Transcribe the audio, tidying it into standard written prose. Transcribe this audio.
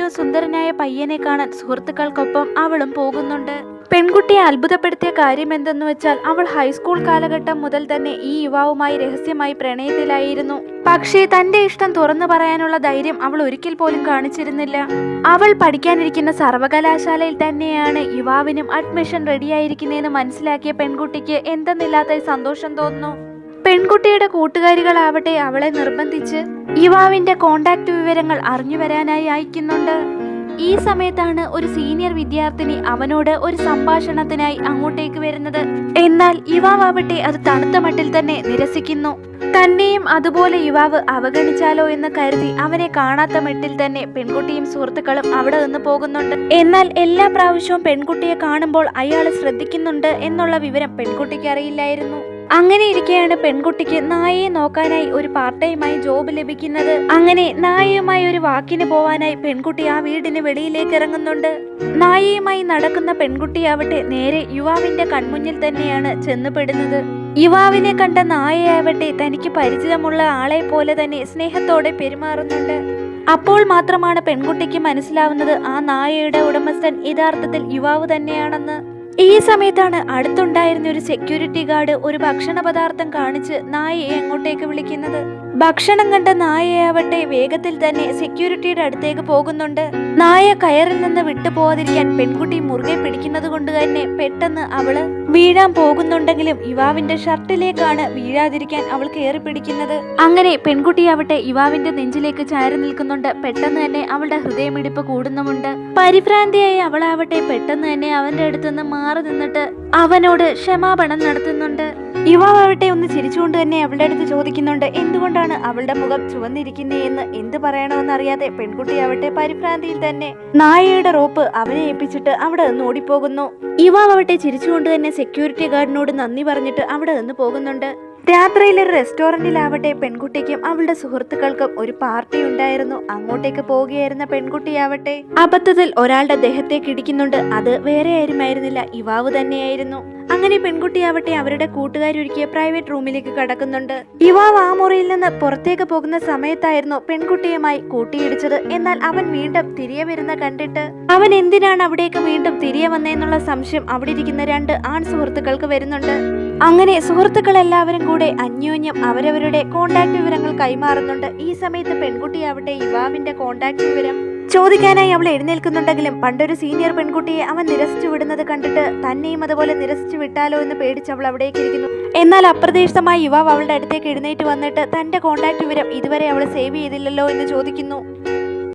ഏറ്റവും സുന്ദരനായ പയ്യനെ കാണാൻ സുഹൃത്തുക്കൾക്കൊപ്പം അവളും പോകുന്നുണ്ട്. പെൺകുട്ടിയെ അത്ഭുതപ്പെടുത്തിയ കാര്യം എന്തെന്ന് വെച്ചാൽ അവൾ ഹൈസ്കൂൾ കാലഘട്ടം മുതൽ തന്നെ ഈ യുവാവുമായി രഹസ്യമായി പ്രണയത്തിലായിരുന്നു. പക്ഷേ തന്റെ ഇഷ്ടം തുറന്നു പറയാനുള്ള ധൈര്യം അവൾ ഒരിക്കൽ പോലും കാണിച്ചിരുന്നില്ല. അവൾ പഠിക്കാനിരിക്കുന്ന സർവകലാശാലയിൽ തന്നെയാണ് യുവാവിനും അഡ്മിഷൻ റെഡിയായിരിക്കുന്നതെന്ന് മനസ്സിലാക്കിയ പെൺകുട്ടിക്ക് എന്തെന്നില്ലാത്ത സന്തോഷം തോന്നുന്നു. പെൺകുട്ടിയുടെ കൂട്ടുകാരികളാവട്ടെ അവളെ നിർബന്ധിച്ച് യുവാവിന്റെ കോണ്ടാക്ട് വിവരങ്ങൾ അറിഞ്ഞു വരാനായി അയക്കുന്നുണ്ട്. ഈ സമയത്താണ് ഒരു സീനിയർ വിദ്യാർത്ഥിനി അവനോട് ഒരു സംഭാഷണത്തിനായി അങ്ങോട്ടേക്ക് വരുന്നത്. എന്നാൽ യുവാവട്ടെ അത് തണുത്ത മട്ടിൽ തന്നെ നിരസിക്കുന്നു. തന്നെയും അതുപോലെ യുവാവ് അവഗണിച്ചാലോ എന്ന് കരുതി അവനെ കാണാത്ത മട്ടിൽ തന്നെ പെൺകുട്ടിയും സുഹൃത്തുക്കളും അവിടെ നിന്ന് പോകുന്നുണ്ട്. എന്നാൽ എല്ലാ പ്രാവശ്യവും പെൺകുട്ടിയെ കാണുമ്പോൾ അയാൾ ശ്രദ്ധിക്കുന്നുണ്ട് എന്നുള്ള വിവരം പെൺകുട്ടിക്ക് അറിയില്ലായിരുന്നു. അങ്ങനെ ഇരിക്കെയാണ് പെൺകുട്ടിക്ക് നായയെ നോക്കാനായി ഒരു പാർട്ട് ടൈമായി ജോബ് ലഭിക്കുന്നത്. അങ്ങനെ നായയുമായി ഒരു വാക്കിന് പോവാനായി പെൺകുട്ടി ആ വീടിന് വെളിയിലേക്ക് ഇറങ്ങുന്നുണ്ട്. നായയുമായി നടക്കുന്ന പെൺകുട്ടിയാവട്ടെ നേരെ യുവാവിന്റെ കൺമുന്നിൽ തന്നെയാണ് ചെന്നുപെടുന്നത്. യുവാവിനെ കണ്ട നായയാവട്ടെ തനിക്ക് പരിചിതമുള്ള ആളെ പോലെ തന്നെ സ്നേഹത്തോടെ പെരുമാറുന്നുണ്ട്. അപ്പോൾ മാത്രമാണ് പെൺകുട്ടിക്ക് മനസ്സിലാവുന്നത് ആ നായയുടെ ഉടമസ്ഥൻ യഥാർത്ഥത്തിൽ യുവാവ് തന്നെയാണെന്ന്. ഈ സമയത്താണ് അടുത്തുണ്ടായിരുന്ന ഒരു സെക്യൂരിറ്റി ഗാർഡ് ഒരു ഭക്ഷണ പദാർത്ഥം കാണിച്ച് നായയെ അങ്ങോട്ടേക്ക് വിളിക്കുന്നത്. ഭക്ഷണം കണ്ട നായയാവട്ടെ വേഗത്തിൽ തന്നെ സെക്യൂരിറ്റിയുടെ അടുത്തേക്ക് പോകുന്നുണ്ട്. നായ കയറിൽ നിന്ന് വിട്ടു പോവാതിരിക്കാൻ പെൺകുട്ടി മുറുകെ പിടിക്കുന്നത് കൊണ്ട് തന്നെ പെട്ടെന്ന് അവള് വീഴാൻ പോകുന്നുണ്ടെങ്കിലും യുവാവിന്റെ ഷർട്ടിലേക്കാണ് വീഴാതിരിക്കാൻ അവൾ കയറി പിടിക്കുന്നത്. അങ്ങനെ പെൺകുട്ടിയാവട്ടെ യുവാവിന്റെ നെഞ്ചിലേക്ക് ചാരി നിൽക്കുന്നുണ്ട്. പെട്ടെന്ന് തന്നെ അവളുടെ ഹൃദയമിടിപ്പ് കൂടുന്നുമുണ്ട്. പരിഭ്രാന്തിയായി അവളാവട്ടെ പെട്ടെന്ന് തന്നെ അവന്റെ അടുത്തുനിന്ന് മാറി നിന്നിട്ട് അവനോട് ക്ഷമാപണം നടത്തുന്നുണ്ട്. യുവാവട്ടെ ഒന്ന് ചിരിച്ചുകൊണ്ട് തന്നെ അവളുടെ അടുത്ത് ചോദിക്കുന്നുണ്ട് എന്തുകൊണ്ടാണ് അവളുടെ മുഖം ചുവന്നിരിക്കുന്നേ എന്ന്. എന്ത് പറയണമെന്ന് അറിയാതെ പെൺകുട്ടിയാവട്ടെ പരിഭ്രാന്തിയിൽ തന്നെ നായയുടെ റോപ്പ് അവനെ ഏൽപ്പിച്ചിട്ട് അവിടെ നിന്ന് ഓടിപ്പോകുന്നു. യുവാവട്ടെ ചിരിച്ചുകൊണ്ട് തന്നെ സെക്യൂരിറ്റി ഗാർഡിനോട് നന്ദി പറഞ്ഞിട്ട് അവിടെ നിന്ന് പോകുന്നുണ്ട്. രാത്രിയിൽ ഒരു റെസ്റ്റോറന്റിലാവട്ടെ പെൺകുട്ടിക്കും അവളുടെ സുഹൃത്തുക്കൾക്കും ഒരു പാർട്ടി ഉണ്ടായിരുന്നു. അങ്ങോട്ടേക്ക് പോവുകയായിരുന്ന പെൺകുട്ടിയാവട്ടെ അബദ്ധത്തിൽ ഒരാളുടെ ദേഹത്തേക്ക് ഇടിക്കുന്നുണ്ട്. അത് വേറെ ആരുമായിരുന്നില്ല, യുവാവ് തന്നെയായിരുന്നു. അങ്ങനെ പെൺകുട്ടിയാവട്ടെ അവരുടെ കൂട്ടുകാരൊരുക്കിയ പ്രൈവറ്റ് റൂമിലേക്ക് കടക്കുന്നുണ്ട്. യുവാവ് ആ മുറിയിൽ നിന്ന് പുറത്തേക്ക് പോകുന്ന സമയത്തായിരുന്നു പെൺകുട്ടിയുമായി കൂട്ടിയിടിച്ചത്. എന്നാൽ അവൻ വീണ്ടും തിരികെ വരുന്ന കണ്ടിട്ട് അവൻ എന്തിനാണ് അവിടേക്ക് വീണ്ടും തിരികെ വന്നതെന്നുള്ള സംശയം അവിടെ ഇരിക്കുന്ന രണ്ട് ആൺ സുഹൃത്തുക്കൾക്ക് വരുന്നുണ്ട്. അങ്ങനെ സുഹൃത്തുക്കൾ എല്ലാവരും കൂടെ അന്യോന്യം അവരവരുടെ കോണ്ടാക്ട് വിവരങ്ങൾ കൈമാറുന്നുണ്ട്. ഈ സമയത്ത് പെൺകുട്ടിയാവട്ടെ യുവാവിന്റെ കോണ്ടാക്ട് വിവരം ചോദിക്കാനായി അവൾ എഴുന്നേൽക്കുന്നുണ്ടെങ്കിലും പണ്ടൊരു സീനിയർ പെൺകുട്ടിയെ അവൻ നിരസിച്ചു വിടുന്നത് കണ്ടിട്ട് തന്നെയും അതുപോലെ നിരസിച്ചു വിട്ടാലോ എന്ന് പേടിച്ച് അവൾ അവിടേക്ക് ഇരിക്കുന്നു. എന്നാൽ അപ്രതീക്ഷിതമായി യുവാവ് അവളുടെ അടുത്തേക്ക് എഴുന്നേറ്റ് വന്നിട്ട് തന്റെ കോണ്ടാക്ട് വിവരം ഇതുവരെ അവൾ സേവ് ചെയ്തില്ലല്ലോ എന്ന് ചോദിക്കുന്നു.